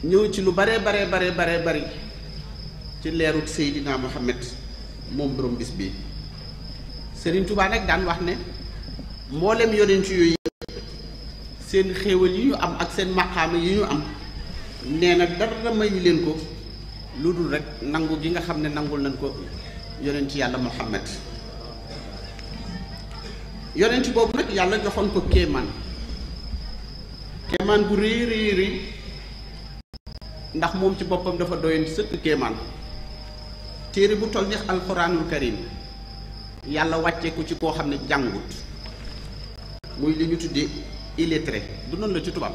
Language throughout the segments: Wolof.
ñëw ci lu bare bari ci leerut Seydina Muhammad moom borom bis bi Serigne Touba nag daan wax ne mboolem yonent yooyu seen xéewal yi ñu am ak seen maqaama yi ñu am nee na dara mayu leen ko lu dul rek nangu gi nga xam ne nangul nañ ko yonent yàlla Muhammad yonent boobu nag yàlla joxoon ko kéemaan bu rëy ndax moom ci boppam dafa doyoon sëkk kéemaan téere bu toll ni alxuraanul karim yàlla wàccee ko ci koo xam ne jàngut muy li ñu tuddee illettré du noonu la ci tubaab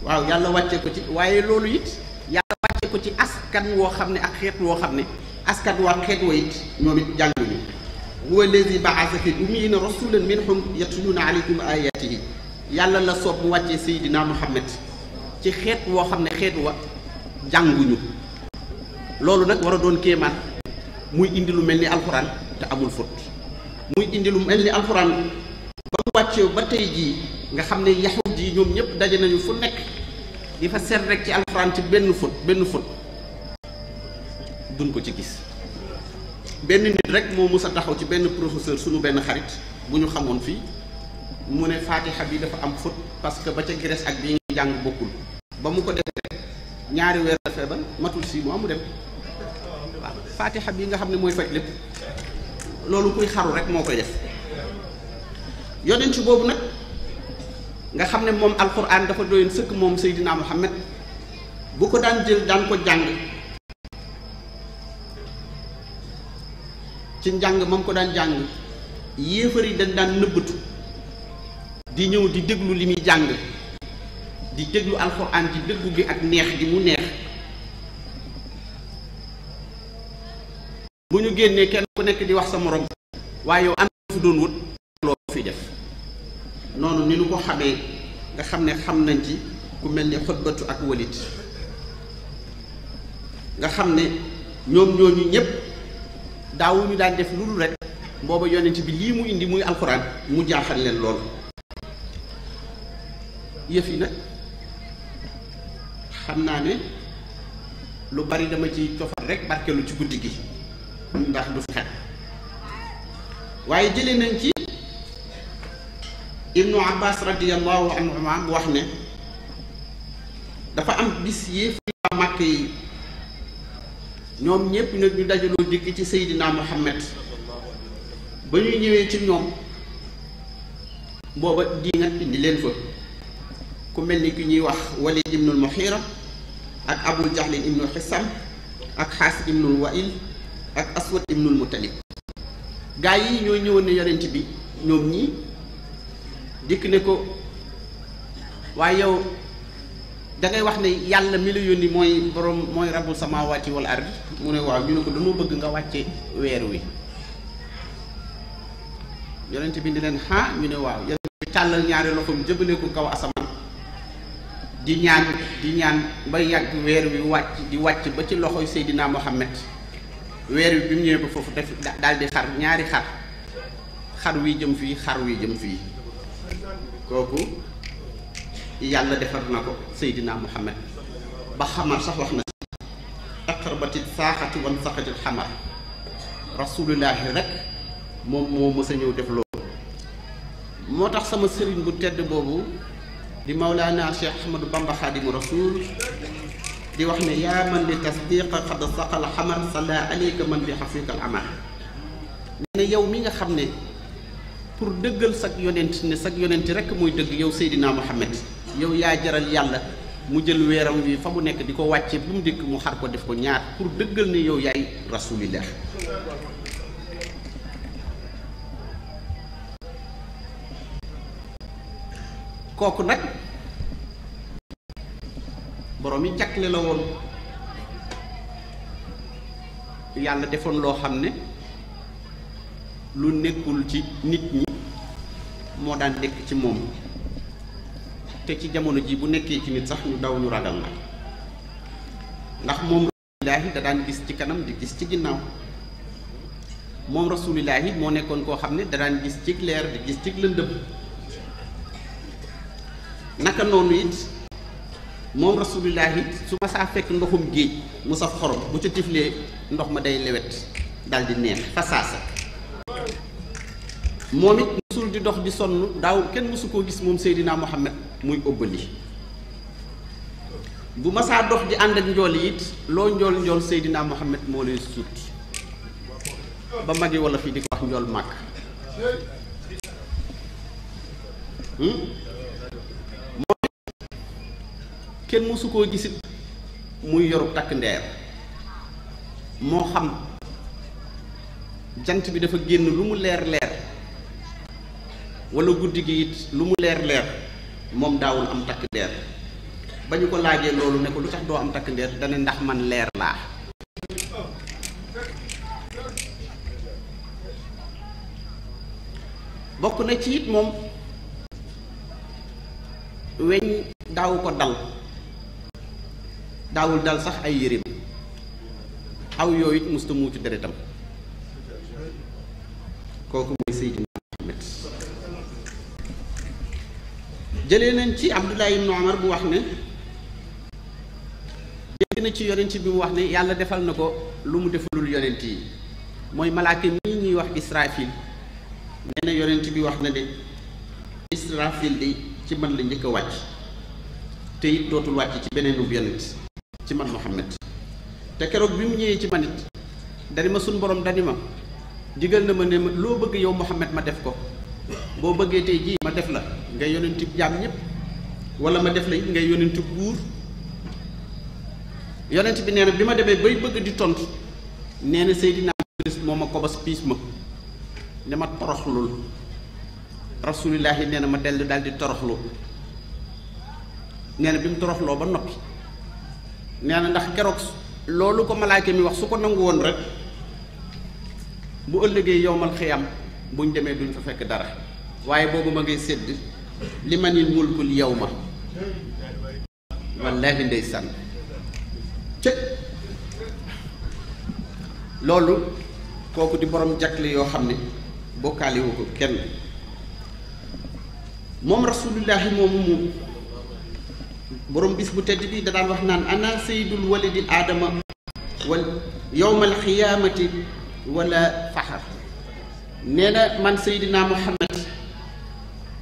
waaw yàlla wàccee ko ci waaye loolu it yàlla wàccee ko ci askan woo xam ne ak xeet woo xam ne askan waa xeet wa it ñoom it jànguñu huwa allazi ba'atha fil ummiyyiina rasulan minhum yatluuna alaykum ayatihi yàlla la soob mu wàccee Seydina Muhammad ci xeet woo xam ne xeet wa jànguñu loolu nag war a doon kéemaan muy indi lu mel ni alxuraan te amul fóot muy indi lu mel ni alxuraan ba mu wàccee ba tey jii nga xam ne yahud yi ñoom ñëpp daje nañu fu nekk di fa seet rek ci alxuraan ci benn fóot duñ ko ci gis benn nit rek moo mus a taxaw ci benn professeur suñu benn xarit bu ñu xamoon fii mu ne Fatiha bi dafa am fóot parce que ba ca Grèce ak bi ñu jàng bokkul ba mu ko defee ñaari weer la feebar matul 6 mois mu dem waaw Fatiha bi nga xam ne mooy faj lépp loolu kuy xaru rek moo koy def yonent boobu nag nga xam ne moom alquran dafa doyoon sëkk moom Seydina Muhammad bu ko daan jël daan ko jàng ci njàng moom ko daan jàng yéefar yi dañ daan nëbbatu di ñëw di déglu li muy jàng di déglu alquran di déglu gi ak neex gi mu neex bu ñu génnee kenn ku nekk di wax sa morom waaye yow am fi doon wut loo fi def noonu ni nu ko xamee nga xam ne xam nañ ci ku mel ni xutbatu ak walit nga xam ne ñoom ñooñu ñëpp daawuñu daan def lu dul rek booba yonent bi lii mu indi muy alxuraan mu jaaxal leen lool yëf yi nag xam naa ne lu bari dama ci cofal rek barkelu ci guddi gi ndax du fi xet waaye jëlee nañ ci ibnu abbas radiyallahu anhuma bu wax ne dafa am bis yéefari waa màkk yi ñoom ñépp nag ñu dajaloo dikk ci Seydina Muhammad ba ñuy ñëwee ci ñoom booba diingat indi leen fa ku mel ni ki ñuy wax Walid ibnul Muhira ak Abul Jahlin ibnul Xisam ak Xaas ibnul Wail ak Aswad ibnul Mutalib gaa yi ñoo ñëwoon ne yonent bi ñoom ñii dikk ne ko waaye yow dangay wax ne yàlla mi la yónni mooy borom mooy rabbul samaawaati wal ard mu ne waaw ñu ne ko dañoo bëgg nga wàcce weer wi yonent bi ni leen ñu ne waaw yonent bi tàllal ñaari loxoom jëbale ko kaw asamaan di ñaan ba yàgg weer wi wàcc ba ci loxoy Seydina Muhammad weer wi bi mu ñëwee ba foofu def daal di xar ñaari xar wi jëm fii xar wi jëm fii kooku yàlla defar na ko Seydina Muhammad ba xamar sax wax na aqrabatit saaxati wan saxatil xamar rasulullahi rek moom moo mës a ñëw def loolu moo tax sama sëriñ bu tedd boobu di Mawlaana Cheikh Ahmadou Bamba Xaadimu Rasul di wax ne yaa man li tasdiqa xad saqal xamar salla alayka man bi xafika al amar nee na yow mi nga xam ne pour dëggal sag yonent ne sag yonent rek mooy dëgg yow Seydina Muhammad yow yaa jaral yàlla mu jël weeram wi fa mu nekk di ko wàcce bu mu dikk mu xar ko def ko ñaar pour dëggal ne yow yaay rasulillah kooku nag borom yi jàkkle la woon yàlla defoon loo xam ne lu nekkul ci nit ñi moo daan nekk ci moom te ci jamono ji bu nekkee ci nit sax ñu daw ñu ragal na ndax moom rasulillaahi da daan gis ci kanam di gis ci ginnaaw moom rasulillaahi moo nekkoon koo xam ne da daan gis ci leer di gis ci lëndëm naka noonu it moom rasulillahi su ma saa fekk ndoxum géej mu saf xorom bu ca tiflee ndox ma day lewet dal di neex fasaasa. moom it musul di dox di sonn daawul kenn mësu koo gis moom Seydina Muhammad muy ëbbali. bu ma saa dox di ànd ak njool yi it loo njool njool Seydina Muhammad moo lay sut ba magi wala fii di ko wax njool màkk. moom kenn mësu koo gisit muy yoru takk ndeer moo xam jant bi dafa génn lu mu leer leer wala guddi gi it lu mu leer leer moom daawul am takk ndeer. ba ñu ko laajee loolu ne ko lu tax doo am takk ndeer dana ndax man leer laa. bokk na ci it moom weñ daawu ko dal daawul dal sax ay yéreem aw yooyu it musta muucu deretam. kooku mooy Seydina Muhammad. jëlee nañ ci Abdullah ibn Umar bu wax ne dégg na ci yonent bi mu wax ne yàlla defal na ko lu mu defalul yonent yi mooy malaaka mii ñuy wax Israfil. nee na yonent bi wax na de Israfil de ci man la njëkk a wàcc te it dootul wàcc ci beneen yonent ci man Muhammad. te keroog bi mu ñëwee ci man it dani ma suñ borom dani ma digal na ma ne ma loo bëgg yow Muhammad ma def ko. boo bëggee tey jii ma def la ngay yonenti jaam ñépp wala ma def la it ngay yonenti buur. yonent bi nee na bi ma demee bay bëgg di tontu nee na Seydina moo ma kobos piis ma ne ma toroxlul. rasulillahi nee na ma dellu daal di toroxlu. nee na bi mu toroxloo ba noppi nee na ndax keroog loolu ko malaaka mi wax su ko nangu woon rek bu ëllëgee yowmal xiyam buñ demee duñ fa fekk dara waaye boobu ma ngay sédd li manil mulkul yawma wallaahi ndeysaan cë loolu kooku di borom jagle yoo xam ne bokkaale wu ko kenn. moom rasulullahi moomu moom borom bis bu tedd bi da daan wax naan ana sayyidul walidi aadama wal yawmal xiyaamati wala faxar. nee na man Seydina Muhammad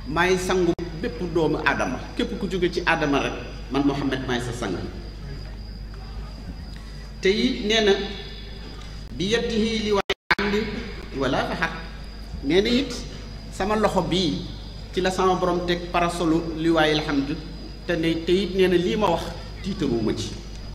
maay sangu bépp doomu aadama képp ku jóge ci aadama rek man Muhammad maay sa sang. te it nee na bi yadihi li waay ànd wala faxar. nee na it sama loxo bii ci la sama borom teg parasolu li waay alhamdu te ne te it nee na lii ma wax tiitaruuma ci.